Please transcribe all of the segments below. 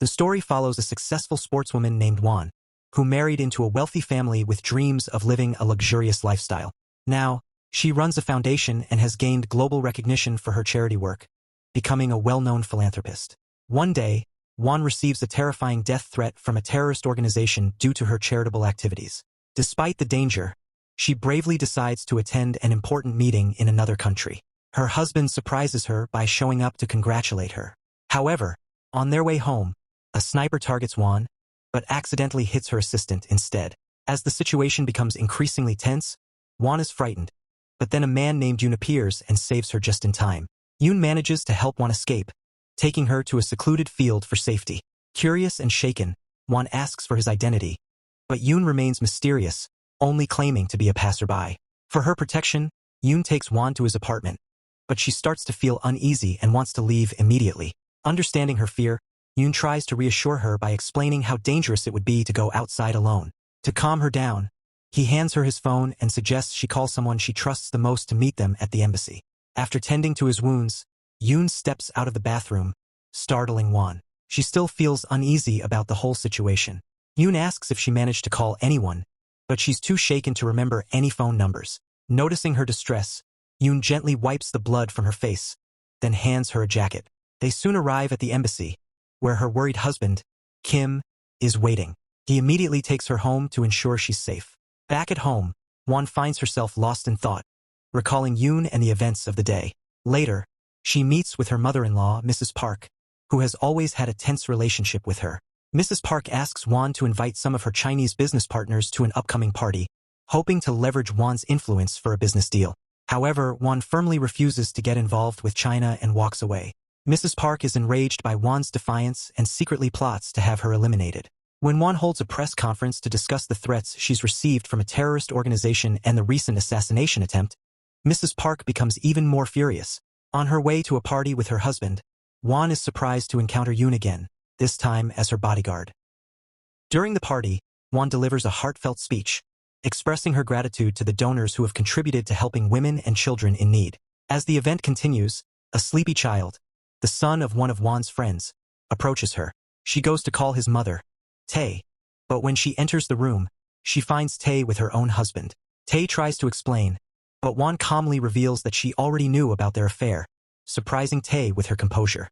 The story follows a successful sportswoman named Juan, who married into a wealthy family with dreams of living a luxurious lifestyle. Now, she runs a foundation and has gained global recognition for her charity work, becoming a well-known philanthropist. One day, Juan receives a terrifying death threat from a terrorist organization due to her charitable activities. Despite the danger, she bravely decides to attend an important meeting in another country. Her husband surprises her by showing up to congratulate her. However, on their way home, a sniper targets Juan, but accidentally hits her assistant instead. As the situation becomes increasingly tense, Juan is frightened, but then a man named Yoon appears and saves her just in time. Yoon manages to help Juan escape, taking her to a secluded field for safety. Curious and shaken, Juan asks for his identity, but Yoon remains mysterious, only claiming to be a passerby. For her protection, Yoon takes Juan to his apartment, but she starts to feel uneasy and wants to leave immediately. Understanding her fear, Yoon tries to reassure her by explaining how dangerous it would be to go outside alone. To calm her down, he hands her his phone and suggests she call someone she trusts the most to meet them at the embassy. After tending to his wounds, Yoon steps out of the bathroom, startling Juan. She still feels uneasy about the whole situation. Yoon asks if she managed to call anyone, but she's too shaken to remember any phone numbers. Noticing her distress, Yoon gently wipes the blood from her face, then hands her a jacket. They soon arrive at the embassy, where her worried husband, Kim, is waiting. He immediately takes her home to ensure she's safe. Back at home, Juan finds herself lost in thought, recalling Yoon and the events of the day. Later, she meets with her mother-in-law, Mrs. Park, who has always had a tense relationship with her. Mrs. Park asks Juan to invite some of her Chinese business partners to an upcoming party, hoping to leverage Juan's influence for a business deal. However, Juan firmly refuses to get involved with China and walks away. Mrs. Park is enraged by Juan's defiance and secretly plots to have her eliminated. When Juan holds a press conference to discuss the threats she's received from a terrorist organization and the recent assassination attempt, Mrs. Park becomes even more furious. On her way to a party with her husband, Juan is surprised to encounter Yoon again, this time as her bodyguard. During the party, Juan delivers a heartfelt speech, expressing her gratitude to the donors who have contributed to helping women and children in need. As the event continues, a sleepy child, the son of one of Juan's friends, approaches her. She goes to call his mother, Tae, but when she enters the room, she finds Tae with her own husband. Tae tries to explain, but Juan calmly reveals that she already knew about their affair, surprising Tae with her composure.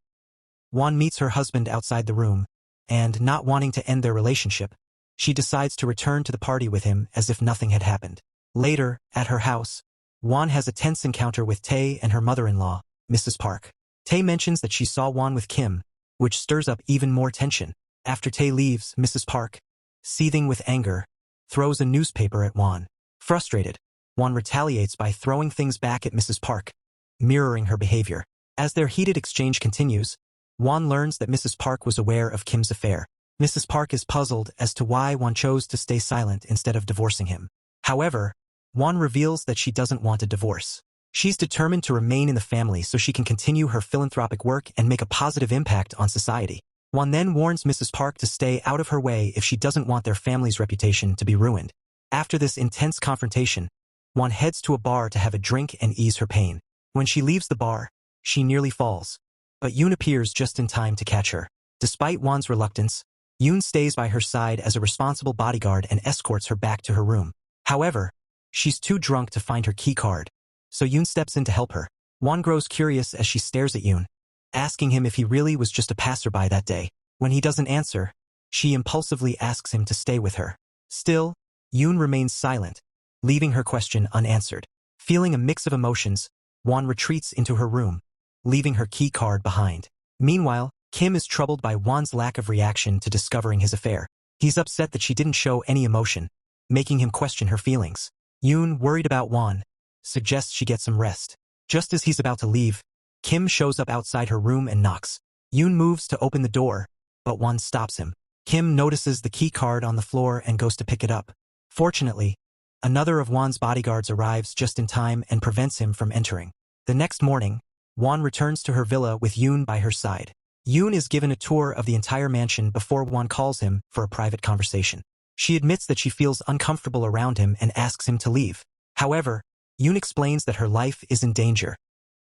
Juan meets her husband outside the room, and not wanting to end their relationship, she decides to return to the party with him as if nothing had happened. Later, at her house, Juan has a tense encounter with Tae and her mother-in-law, Mrs. Park. Tae mentions that she saw Juan with Kim, which stirs up even more tension. After Tae leaves, Mrs. Park, seething with anger, throws a newspaper at Juan. Frustrated, Juan retaliates by throwing things back at Mrs. Park, mirroring her behavior. As their heated exchange continues, Juan learns that Mrs. Park was aware of Kim's affair. Mrs. Park is puzzled as to why Juan chose to stay silent instead of divorcing him. However, Juan reveals that she doesn't want a divorce. She's determined to remain in the family so she can continue her philanthropic work and make a positive impact on society. Juan then warns Mrs. Park to stay out of her way if she doesn't want their family's reputation to be ruined. After this intense confrontation, Juan heads to a bar to have a drink and ease her pain. When she leaves the bar, she nearly falls, but Yoon appears just in time to catch her. Despite Juan's reluctance, Yoon stays by her side as a responsible bodyguard and escorts her back to her room. However, she's too drunk to find her key card, so Yoon steps in to help her. Juan grows curious as she stares at Yoon, asking him if he really was just a passerby that day. When he doesn't answer, she impulsively asks him to stay with her. Still, Yoon remains silent, leaving her question unanswered. Feeling a mix of emotions, Juan retreats into her room, leaving her key card behind. Meanwhile, Kim is troubled by Juan's lack of reaction to discovering his affair. He's upset that she didn't show any emotion, making him question her feelings. Yoon, worried about Juan, suggests she get some rest. Just as he's about to leave, Kim shows up outside her room and knocks. Yoon moves to open the door, but Juan stops him. Kim notices the key card on the floor and goes to pick it up. Fortunately, another of Juan's bodyguards arrives just in time and prevents him from entering. The next morning, Juan returns to her villa with Yoon by her side. Yoon is given a tour of the entire mansion before Juan calls him for a private conversation. She admits that she feels uncomfortable around him and asks him to leave. However, Yoon explains that her life is in danger,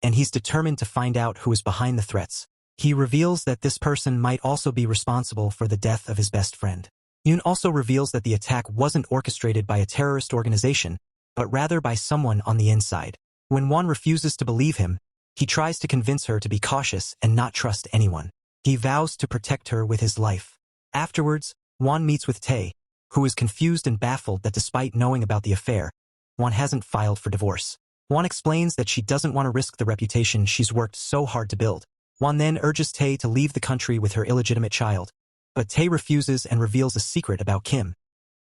and he's determined to find out who is behind the threats. He reveals that this person might also be responsible for the death of his best friend. Yoon also reveals that the attack wasn't orchestrated by a terrorist organization, but rather by someone on the inside. When Won refuses to believe him, he tries to convince her to be cautious and not trust anyone. He vows to protect her with his life. Afterwards, Won meets with Tae, who is confused and baffled that despite knowing about the affair, Won hasn't filed for divorce. Won explains that she doesn't want to risk the reputation she's worked so hard to build. Won then urges Tae to leave the country with her illegitimate child, but Tae refuses and reveals a secret about Kim.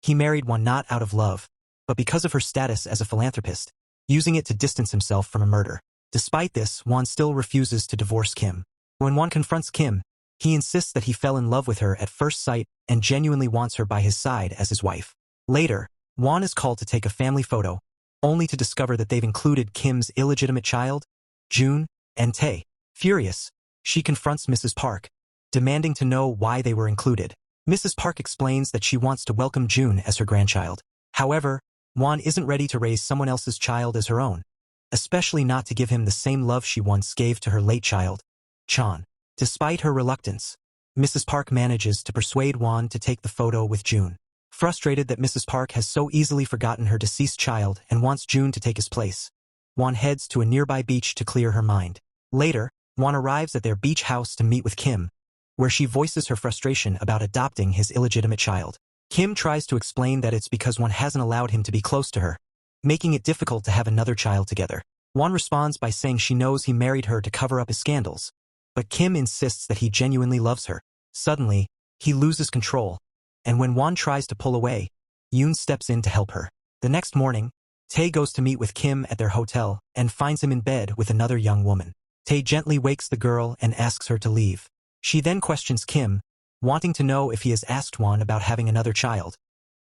He married Won not out of love, but because of her status as a philanthropist, using it to distance himself from a murder. Despite this, Won still refuses to divorce Kim. When Won confronts Kim, he insists that he fell in love with her at first sight and genuinely wants her by his side as his wife. Later, Won is called to take a family photo, only to discover that they've included Kim's illegitimate child, June, and Tae. Furious, she confronts Mrs. Park, demanding to know why they were included. Mrs. Park explains that she wants to welcome June as her grandchild. However, Won isn't ready to raise someone else's child as her own, especially not to give him the same love she once gave to her late child, Chan. Despite her reluctance, Mrs. Park manages to persuade Won to take the photo with June. Frustrated that Mrs. Park has so easily forgotten her deceased child and wants June to take his place, Won heads to a nearby beach to clear her mind. Later, Won arrives at their beach house to meet with Kim, where she voices her frustration about adopting his illegitimate child. Kim tries to explain that it's because Won hasn't allowed him to be close to her, making it difficult to have another child together. Won responds by saying she knows he married her to cover up his scandals, but Kim insists that he genuinely loves her. Suddenly, he loses control, and when Won tries to pull away, Yoon steps in to help her. The next morning, Tae goes to meet with Kim at their hotel and finds him in bed with another young woman. Tae gently wakes the girl and asks her to leave. She then questions Kim, wanting to know if he has asked Won about having another child,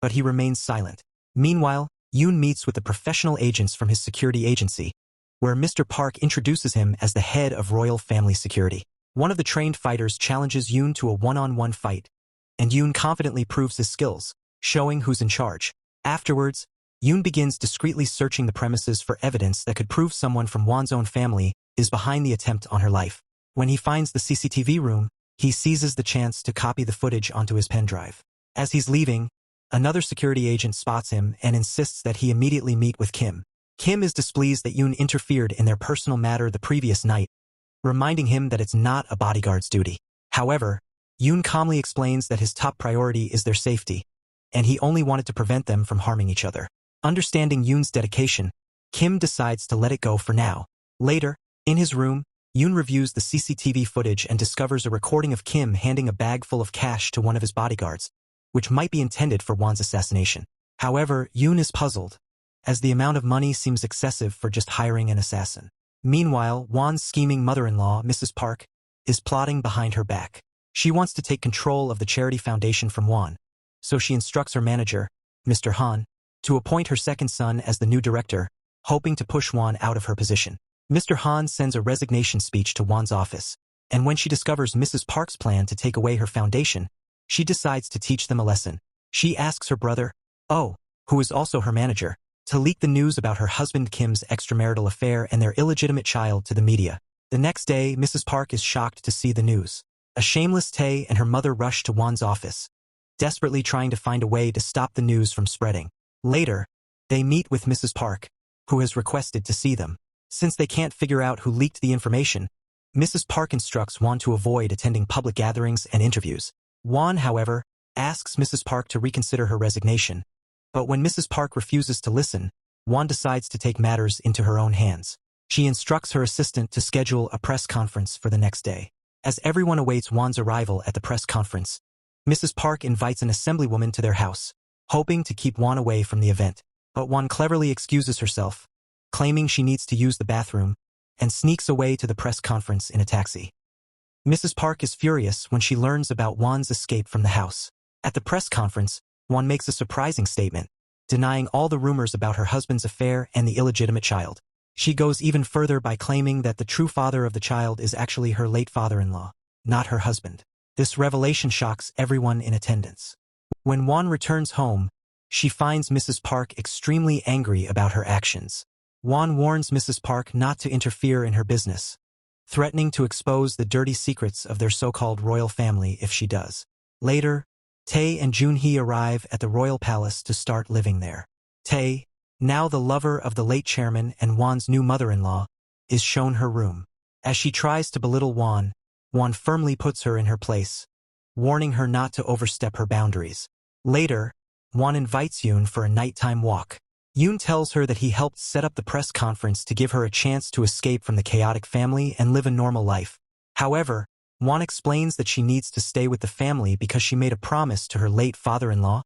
but he remains silent. Meanwhile, Yoon meets with the professional agents from his security agency, where Mr. Park introduces him as the head of royal family security. One of the trained fighters challenges Yoon to a one-on-one fight, and Yoon confidently proves his skills, showing who's in charge. Afterwards, Yoon begins discreetly searching the premises for evidence that could prove someone from Won's own family is behind the attempt on her life. When he finds the CCTV room, he seizes the chance to copy the footage onto his pen drive. As he's leaving, another security agent spots him and insists that he immediately meet with Kim. Kim is displeased that Yoon interfered in their personal matter the previous night, reminding him that it's not a bodyguard's duty. However, Yoon calmly explains that his top priority is their safety, and he only wanted to prevent them from harming each other. Understanding Yoon's dedication, Kim decides to let it go for now. Later, in his room, Yoon reviews the CCTV footage and discovers a recording of Kim handing a bag full of cash to one of his bodyguards, which might be intended for Won's assassination. However, Yoon is puzzled, as the amount of money seems excessive for just hiring an assassin. Meanwhile, Won's scheming mother-in-law, Mrs. Park, is plotting behind her back. She wants to take control of the charity foundation from Won, so she instructs her manager, Mr. Han, to appoint her second son as the new director, hoping to push Won out of her position. Mr. Han sends a resignation speech to Won's office, and when she discovers Mrs. Park's plan to take away her foundation, she decides to teach them a lesson. She asks her brother, Oh, who is also her manager, to leak the news about her husband Kim's extramarital affair and their illegitimate child to the media. The next day, Mrs. Park is shocked to see the news. A shameless Tae and her mother rush to Won's office, desperately trying to find a way to stop the news from spreading. Later, they meet with Mrs. Park, who has requested to see them. Since they can't figure out who leaked the information, Mrs. Park instructs Won to avoid attending public gatherings and interviews. Won, however, asks Mrs. Park to reconsider her resignation, but when Mrs. Park refuses to listen, Won decides to take matters into her own hands. She instructs her assistant to schedule a press conference for the next day. As everyone awaits Won's arrival at the press conference, Mrs. Park invites an assemblywoman to their house, hoping to keep Won away from the event. But Won cleverly excuses herself, claiming she needs to use the bathroom, and sneaks away to the press conference in a taxi. Mrs. Park is furious when she learns about Won's escape from the house. At the press conference, Won makes a surprising statement, denying all the rumors about her husband's affair and the illegitimate child. She goes even further by claiming that the true father of the child is actually her late father-in-law, not her husband. This revelation shocks everyone in attendance. When Won returns home, she finds Mrs. Park extremely angry about her actions. Won warns Mrs. Park not to interfere in her business, threatening to expose the dirty secrets of their so-called royal family if she does. Later, Tae and Junhee arrive at the royal palace to start living there. Tae, now the lover of the late chairman and Won's new mother-in-law, is shown her room. As she tries to belittle Won firmly puts her in her place, warning her not to overstep her boundaries. Later, Won invites Yoon for a nighttime walk. Yoon tells her that he helped set up the press conference to give her a chance to escape from the chaotic family and live a normal life. However, Won explains that she needs to stay with the family because she made a promise to her late father-in-law,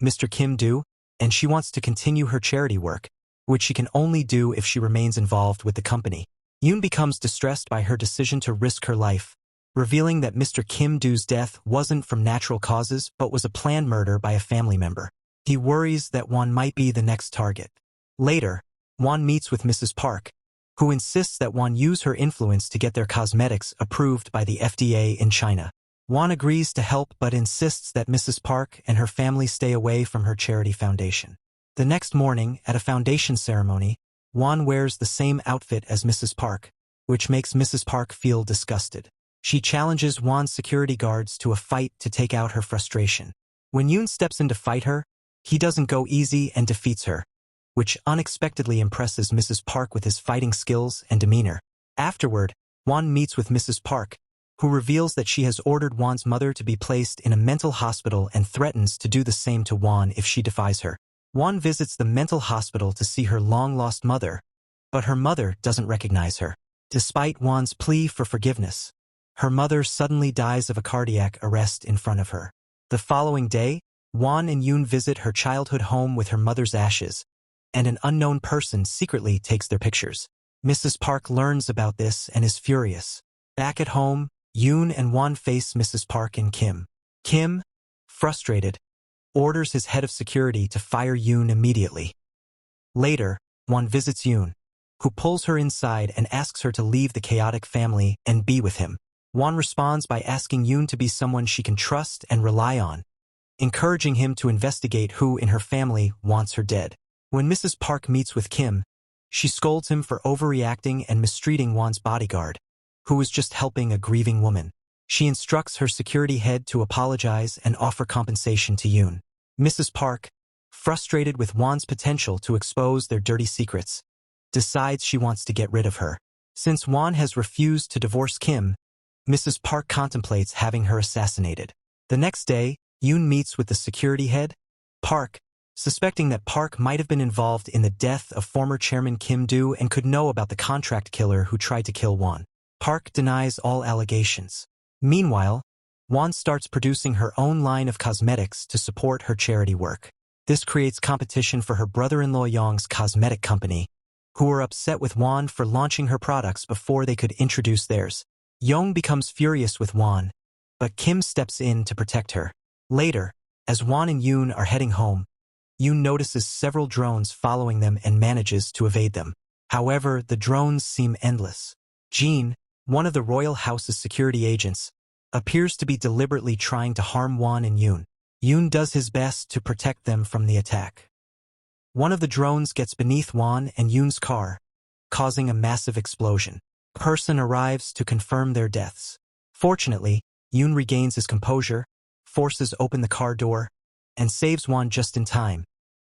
Mr. Kim Do, and she wants to continue her charity work, which she can only do if she remains involved with the company. Yoon becomes distressed by her decision to risk her life, revealing that Mr. Kim Do's death wasn't from natural causes but was a planned murder by a family member. He worries that Won might be the next target. Later, Won meets with Mrs. Park, who insists that Won use her influence to get their cosmetics approved by the FDA in China. Won agrees to help but insists that Mrs. Park and her family stay away from her charity foundation. The next morning, at a foundation ceremony, Won wears the same outfit as Mrs. Park, which makes Mrs. Park feel disgusted. She challenges Won's security guards to a fight to take out her frustration. When Yoon steps in to fight her, he doesn't go easy and defeats her, which unexpectedly impresses Mrs. Park with his fighting skills and demeanor. Afterward, Won meets with Mrs. Park, who reveals that she has ordered Won's mother to be placed in a mental hospital and threatens to do the same to Won if she defies her. Won visits the mental hospital to see her long-lost mother, but her mother doesn't recognize her. Despite Won's plea for forgiveness, her mother suddenly dies of a cardiac arrest in front of her. The following day, Won and Yoon visit her childhood home with her mother's ashes, and an unknown person secretly takes their pictures. Mrs. Park learns about this and is furious. Back at home, Yoon and Won face Mrs. Park and Kim. Kim, frustrated, orders his head of security to fire Yoon immediately. Later, Won visits Yoon, who pulls her inside and asks her to leave the chaotic family and be with him. Won responds by asking Yoon to be someone she can trust and rely on, encouraging him to investigate who in her family wants her dead. When Mrs. Park meets with Kim, she scolds him for overreacting and mistreating Won's bodyguard, who was just helping a grieving woman. She instructs her security head to apologize and offer compensation to Yoon. Mrs. Park, frustrated with Won's potential to expose their dirty secrets, decides she wants to get rid of her. Since Won has refused to divorce Kim, Mrs. Park contemplates having her assassinated. The next day, Yoon meets with the security head, Park, suspecting that Park might have been involved in the death of former chairman Kim Do and could know about the contract killer who tried to kill Won. Park denies all allegations. Meanwhile, Won starts producing her own line of cosmetics to support her charity work. This creates competition for her brother-in-law Young's cosmetic company, who are upset with Won for launching her products before they could introduce theirs. Young becomes furious with Won, but Kim steps in to protect her. Later, as Won and Yoon are heading home, Yoon notices several drones following them and manages to evade them. However, the drones seem endless. Jean, one of the royal house's security agents, appears to be deliberately trying to harm Won and Yoon. Yoon does his best to protect them from the attack. One of the drones gets beneath Won and Yoon's car, causing a massive explosion. A person arrives to confirm their deaths. Fortunately, Yoon regains his composure, forces open the car door, and saves Won just in time,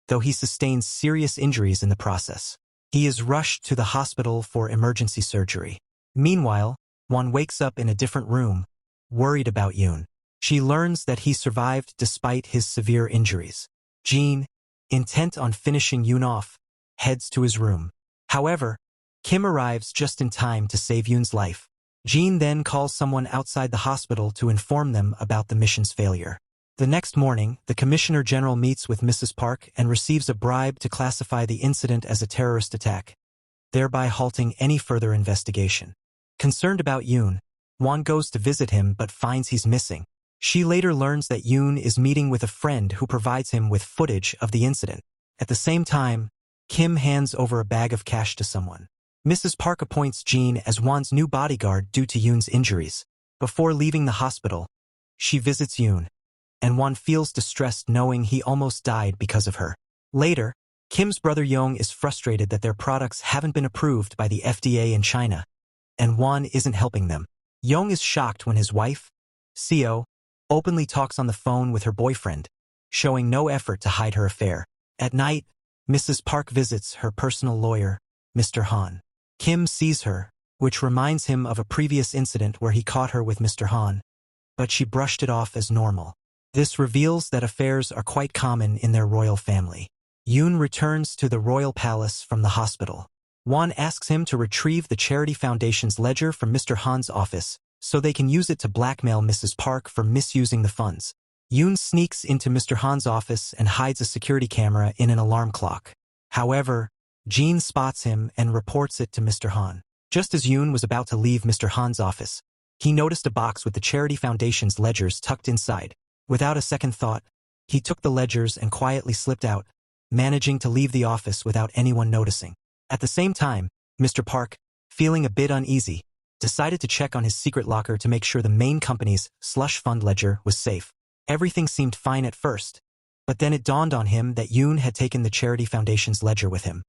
though he sustains serious injuries in the process. He is rushed to the hospital for emergency surgery. Meanwhile, Won wakes up in a different room, worried about Yoon. She learns that he survived despite his severe injuries. Jean, intent on finishing Yoon off, heads to his room. However, Kim arrives just in time to save Yoon's life. Jean then calls someone outside the hospital to inform them about the mission's failure. The next morning, the Commissioner General meets with Mrs. Park and receives a bribe to classify the incident as a terrorist attack, thereby halting any further investigation. Concerned about Yoon, Won goes to visit him but finds he's missing. She later learns that Yoon is meeting with a friend who provides him with footage of the incident. At the same time, Kim hands over a bag of cash to someone. Mrs. Park appoints Jean as Won's new bodyguard due to Yoon's injuries. Before leaving the hospital, she visits Yoon, and Won feels distressed knowing he almost died because of her. Later, Kim's brother Young is frustrated that their products haven't been approved by the FDA in China, and Juan isn't helping them. Young is shocked when his wife, Seo, openly talks on the phone with her boyfriend, showing no effort to hide her affair. At night, Mrs. Park visits her personal lawyer, Mr. Han. Kim sees her, which reminds him of a previous incident where he caught her with Mr. Han, but she brushed it off as normal. This reveals that affairs are quite common in their royal family. Yoon returns to the royal palace from the hospital. Juan asks him to retrieve the Charity Foundation's ledger from Mr. Han's office so they can use it to blackmail Mrs. Park for misusing the funds. Yoon sneaks into Mr. Han's office and hides a security camera in an alarm clock. However, Jean spots him and reports it to Mr. Han. Just as Yoon was about to leave Mr. Han's office, he noticed a box with the Charity Foundation's ledgers tucked inside. Without a second thought, he took the ledgers and quietly slipped out, managing to leave the office without anyone noticing. At the same time, Mr. Park, feeling a bit uneasy, decided to check on his secret locker to make sure the main company's slush fund ledger was safe. Everything seemed fine at first, but then it dawned on him that Yoon had taken the Charity Foundation's ledger with him.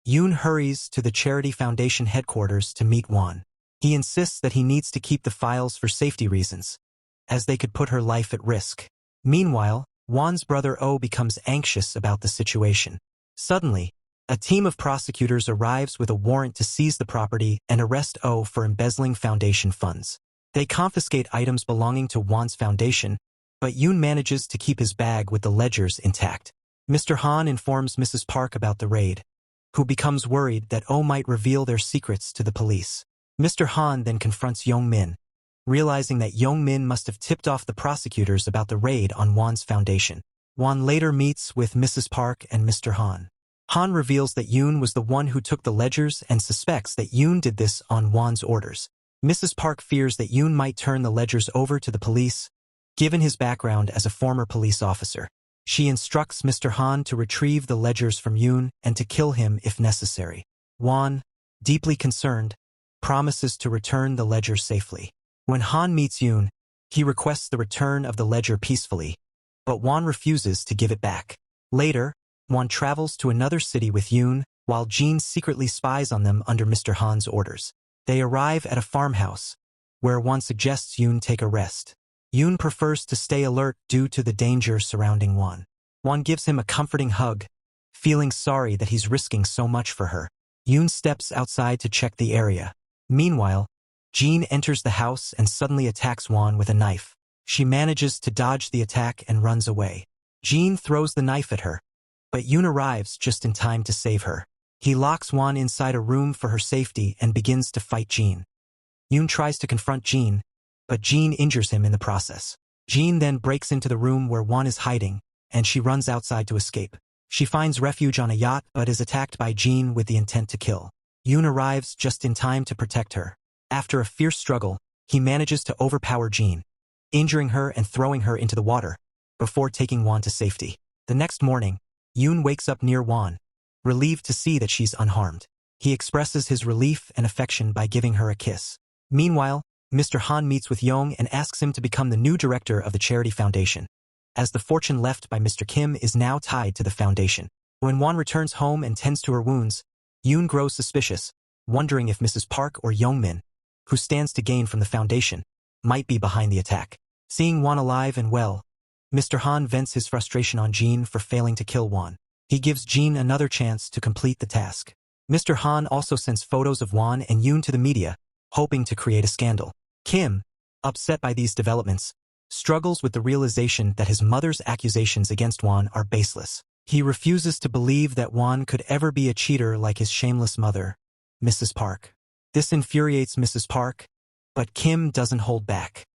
Yoon hurries to the Charity Foundation headquarters to meet Juan. He insists that he needs to keep the files for safety reasons, as they could put her life at risk. Meanwhile, Juan's brother Oh becomes anxious about the situation. Suddenly, a team of prosecutors arrives with a warrant to seize the property and arrest Oh for embezzling foundation funds. They confiscate items belonging to Juan's foundation, but Yoon manages to keep his bag with the ledgers intact. Mr. Han informs Mrs. Park about the raid, who becomes worried that Oh might reveal their secrets to the police. Mr. Han then confronts Yong Min, realizing that Yong Min must have tipped off the prosecutors about the raid on Juan's foundation. Juan later meets with Mrs. Park and Mr. Han. Han reveals that Yoon was the one who took the ledgers and suspects that Yoon did this on Juan's orders. Mrs. Park fears that Yoon might turn the ledgers over to the police, given his background as a former police officer. She instructs Mr. Han to retrieve the ledgers from Yoon and to kill him if necessary. Juan, deeply concerned, promises to return the ledger safely. When Han meets Yoon, he requests the return of the ledger peacefully, but Juan refuses to give it back. Later, Juan travels to another city with Yoon, while Jean secretly spies on them under Mr. Han's orders. They arrive at a farmhouse, where Juan suggests Yoon take a rest. Yoon prefers to stay alert due to the danger surrounding Juan. Juan gives him a comforting hug, feeling sorry that he's risking so much for her. Yoon steps outside to check the area. Meanwhile, Jean enters the house and suddenly attacks Juan with a knife. She manages to dodge the attack and runs away. Jean throws the knife at her, but Yoon arrives just in time to save her. He locks Juan inside a room for her safety and begins to fight Jean. Yoon tries to confront Jean, but Jean injures him in the process. Jean then breaks into the room where Juan is hiding, and she runs outside to escape. She finds refuge on a yacht but is attacked by Jean with the intent to kill. Yoon arrives just in time to protect her. After a fierce struggle, he manages to overpower Jean, injuring her and throwing her into the water, before taking Juan to safety. The next morning, Yoon wakes up near Juan, relieved to see that she's unharmed. He expresses his relief and affection by giving her a kiss. Meanwhile, Mr. Han meets with Yong and asks him to become the new director of the Charity Foundation, as the fortune left by Mr. Kim is now tied to the foundation. When Juan returns home and tends to her wounds, Yoon grows suspicious, wondering if Mrs. Park or Yong Min, who stands to gain from the foundation, might be behind the attack. Seeing Juan alive and well, Mr. Han vents his frustration on Jean for failing to kill Juan. He gives Jean another chance to complete the task. Mr. Han also sends photos of Juan and Yoon to the media, hoping to create a scandal. Kim, upset by these developments, struggles with the realization that his mother's accusations against Juan are baseless. He refuses to believe that Juan could ever be a cheater like his shameless mother, Mrs. Park. This infuriates Mrs. Park, but Kim doesn't hold back.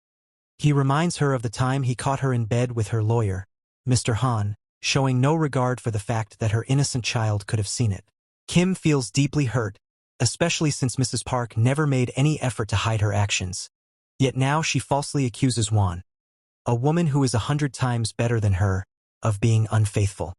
He reminds her of the time he caught her in bed with her lawyer, Mr. Han, showing no regard for the fact that her innocent child could have seen it. Kim feels deeply hurt, especially since Mrs. Park never made any effort to hide her actions. Yet now she falsely accuses Juan, a woman who is 100 times better than her, of being unfaithful.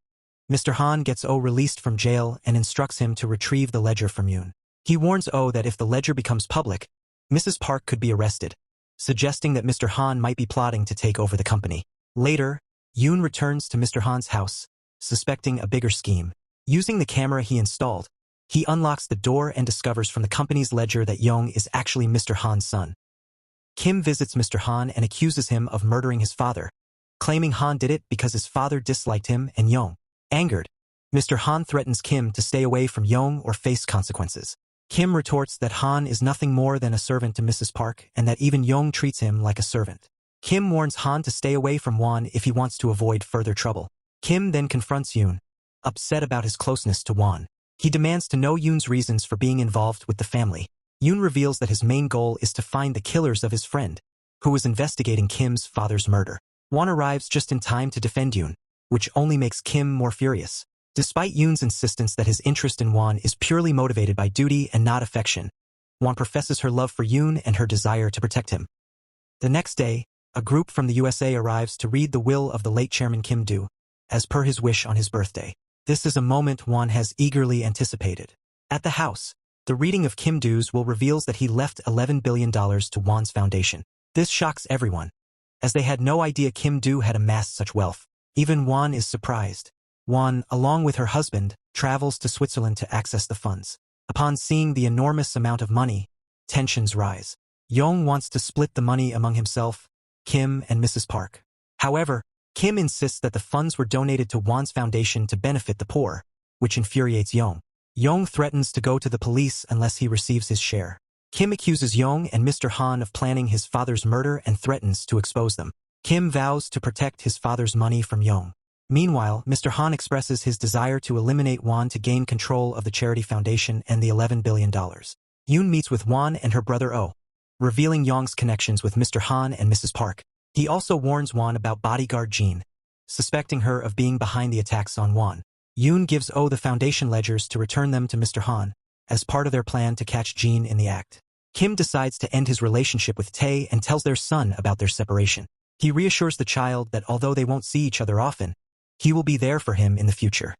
Mr. Han gets Oh released from jail and instructs him to retrieve the ledger from Yoon. He warns Oh that if the ledger becomes public, Mrs. Park could be arrested, suggesting that Mr. Han might be plotting to take over the company. Later, Yoon returns to Mr. Han's house, suspecting a bigger scheme. Using the camera he installed, He unlocks the door and discovers from the company's ledger that Young is actually Mr. Han's son. Kim visits Mr. Han and accuses him of murdering his father, claiming Han did it because his father disliked him and Young. Angered, Mr. Han threatens Kim to stay away from Young or face consequences. Kim retorts that Han is nothing more than a servant to Mrs. Park and that even Young treats him like a servant. Kim warns Han to stay away from Won if he wants to avoid further trouble. Kim then confronts Yoon, upset about his closeness to Won. He demands to know Yoon's reasons for being involved with the family. Yoon reveals that his main goal is to find the killers of his friend, who was investigating Kim's father's murder. Won arrives just in time to defend Yoon, which only makes Kim more furious. Despite Yoon's insistence that his interest in Won is purely motivated by duty and not affection, Won professes her love for Yoon and her desire to protect him. The next day, a group from the USA arrives to read the will of the late Chairman Kim Do, as per his wish on his birthday. This is a moment Won has eagerly anticipated. At the house, the reading of Kim Do's will reveals that he left $11 billion to Won's foundation. This shocks everyone, as they had no idea Kim Do had amassed such wealth. Even Won is surprised. Won, along with her husband, travels to Switzerland to access the funds. Upon seeing the enormous amount of money, tensions rise. Young wants to split the money among himself, Kim, and Mrs. Park. However, Kim insists that the funds were donated to Won's foundation to benefit the poor, which infuriates Young. Young threatens to go to the police unless he receives his share. Kim accuses Young and Mr. Han of planning his father's murder and threatens to expose them. Kim vows to protect his father's money from Young. Meanwhile, Mr. Han expresses his desire to eliminate Won to gain control of the charity foundation and the $11 billion. Yoon meets with Won and her brother Oh, revealing Young's connections with Mr. Han and Mrs. Park. He also warns Won about bodyguard Jin, suspecting her of being behind the attacks on Won. Yoon gives Oh the foundation ledgers to return them to Mr. Han, as part of their plan to catch Jin in the act. Kim decides to end his relationship with Tae and tells their son about their separation. He reassures the child that although they won't see each other often, he will be there for him in the future.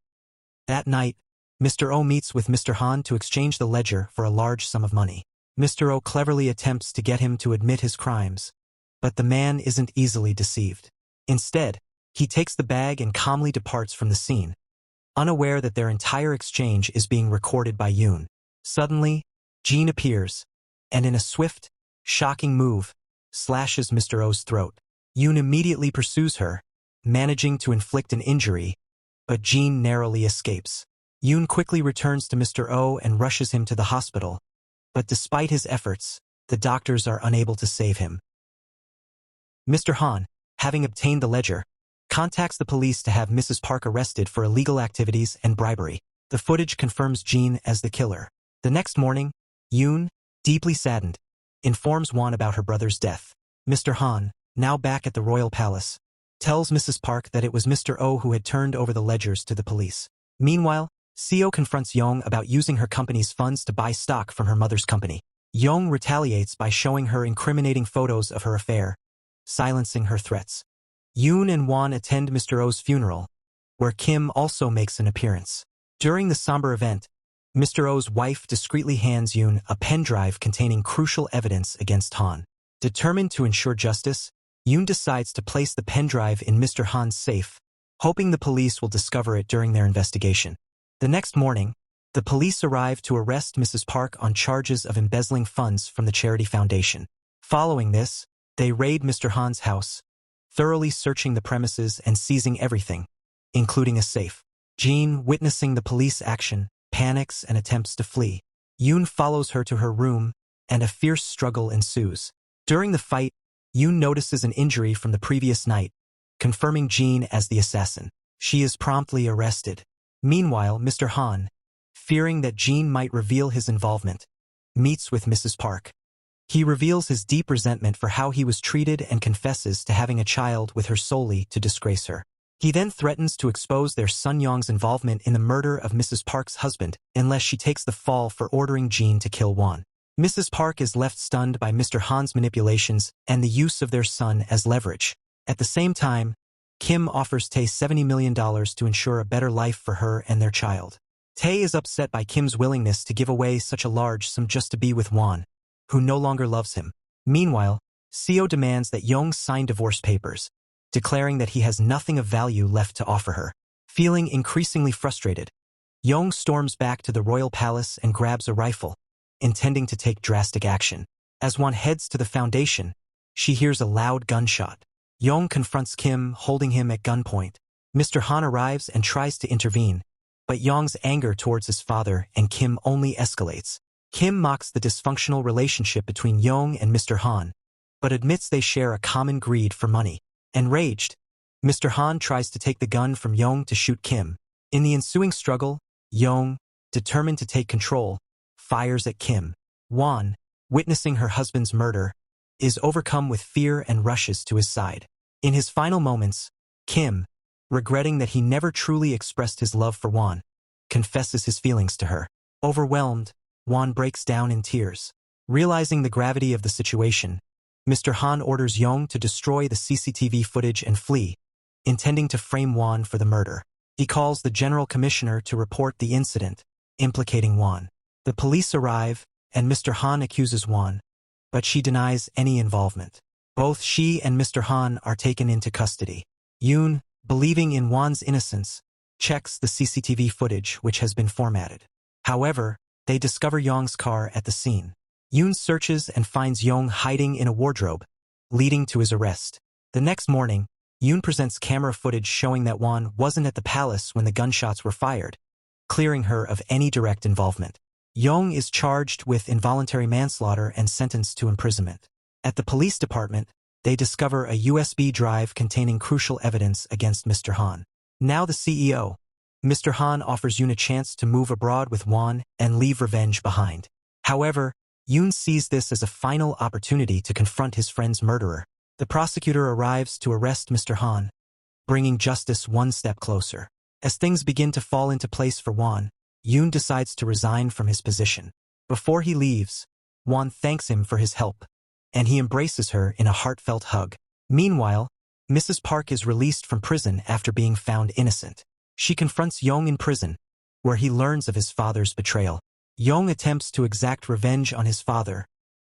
That night, Mr. Oh meets with Mr. Han to exchange the ledger for a large sum of money. Mr. Oh cleverly attempts to get him to admit his crimes, but the man isn't easily deceived. Instead, he takes the bag and calmly departs from the scene, unaware that their entire exchange is being recorded by Yoon. Suddenly, Jin appears, and in a swift, shocking move, slashes Mr. Oh's throat. Yoon immediately pursues her, managing to inflict an injury, but Jin narrowly escapes. Yoon quickly returns to Mr. Oh and rushes him to the hospital, but despite his efforts, the doctors are unable to save him. Mr. Han, having obtained the ledger, contacts the police to have Mrs. Park arrested for illegal activities and bribery. The footage confirms Jin as the killer. The next morning, Yoon, deeply saddened, informs Won about her brother's death. Mr. Han, now back at the royal palace, tells Mrs. Park that it was Mr. Oh who had turned over the ledgers to the police. Meanwhile, Seo confronts Young about using her company's funds to buy stock from her mother's company. Young retaliates by showing her incriminating photos of her affair, silencing her threats. Yoon and Won attend Mr. Oh's funeral, where Kim also makes an appearance. During the somber event, Mr. Oh's wife discreetly hands Yoon a pen drive containing crucial evidence against Han. Determined to ensure justice, Yoon decides to place the pen drive in Mr. Han's safe, hoping the police will discover it during their investigation. The next morning, the police arrive to arrest Mrs. Park on charges of embezzling funds from the charity foundation. Following this, they raid Mr. Han's house, thoroughly searching the premises and seizing everything, including a safe. Jin, witnessing the police action, panics and attempts to flee. Yoon follows her to her room, and a fierce struggle ensues. During the fight, Yoon notices an injury from the previous night, confirming Jin as the assassin. She is promptly arrested. Meanwhile, Mr. Han, fearing that Jin might reveal his involvement, meets with Mrs. Park. He reveals his deep resentment for how he was treated and confesses to having a child with her solely to disgrace her. He then threatens to expose their son Young's involvement in the murder of Mrs. Park's husband unless she takes the fall for ordering Jin to kill Won. Mrs. Park is left stunned by Mr. Han's manipulations and the use of their son as leverage. At the same time, Kim offers Tae $70 million to ensure a better life for her and their child. Tae is upset by Kim's willingness to give away such a large sum just to be with Won, who no longer loves him. Meanwhile, Seo demands that Young sign divorce papers, declaring that he has nothing of value left to offer her. Feeling increasingly frustrated, Yong storms back to the royal palace and grabs a rifle, intending to take drastic action. As Won heads to the foundation, she hears a loud gunshot. Yong confronts Kim, holding him at gunpoint. Mr. Han arrives and tries to intervene, but Yong's anger towards his father and Kim only escalates. Kim mocks the dysfunctional relationship between Yong and Mr. Han, but admits they share a common greed for money. Enraged, Mr. Han tries to take the gun from Yong to shoot Kim. In the ensuing struggle, Yong, determined to take control, fires at Kim. Won, witnessing her husband's murder, is overcome with fear and rushes to his side. In his final moments, Kim, regretting that he never truly expressed his love for Won, confesses his feelings to her. Overwhelmed, Won breaks down in tears. Realizing the gravity of the situation, Mr. Han orders Yong to destroy the CCTV footage and flee, intending to frame Won for the murder. He calls the General Commissioner to report the incident, implicating Won. The police arrive, and Mr. Han accuses Won, but she denies any involvement. Both she and Mr. Han are taken into custody. Yoon, believing in Won's innocence, checks the CCTV footage which has been formatted. However, they discover Yong's car at the scene. Yoon searches and finds Yong hiding in a wardrobe, leading to his arrest. The next morning, Yoon presents camera footage showing that Won wasn't at the palace when the gunshots were fired, clearing her of any direct involvement. Yong is charged with involuntary manslaughter and sentenced to imprisonment. At the police department, they discover a USB drive containing crucial evidence against Mr. Han. Now the CEO, Mr. Han offers Yoon a chance to move abroad with Won and leave revenge behind. However, Yoon sees this as a final opportunity to confront his friend's murderer. The prosecutor arrives to arrest Mr. Han, bringing justice one step closer. As things begin to fall into place for Won, Yoon decides to resign from his position. Before he leaves, Won thanks him for his help, and he embraces her in a heartfelt hug. Meanwhile, Mrs. Park is released from prison after being found innocent. She confronts Yong in prison, where he learns of his father's betrayal. Yong attempts to exact revenge on his father,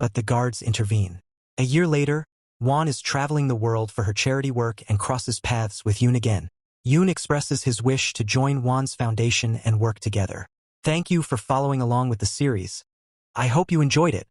but the guards intervene. A year later, Won is traveling the world for her charity work and crosses paths with Yoon again. Yoon expresses his wish to join Won's foundation and work together. Thank you for following along with the series. I hope you enjoyed it.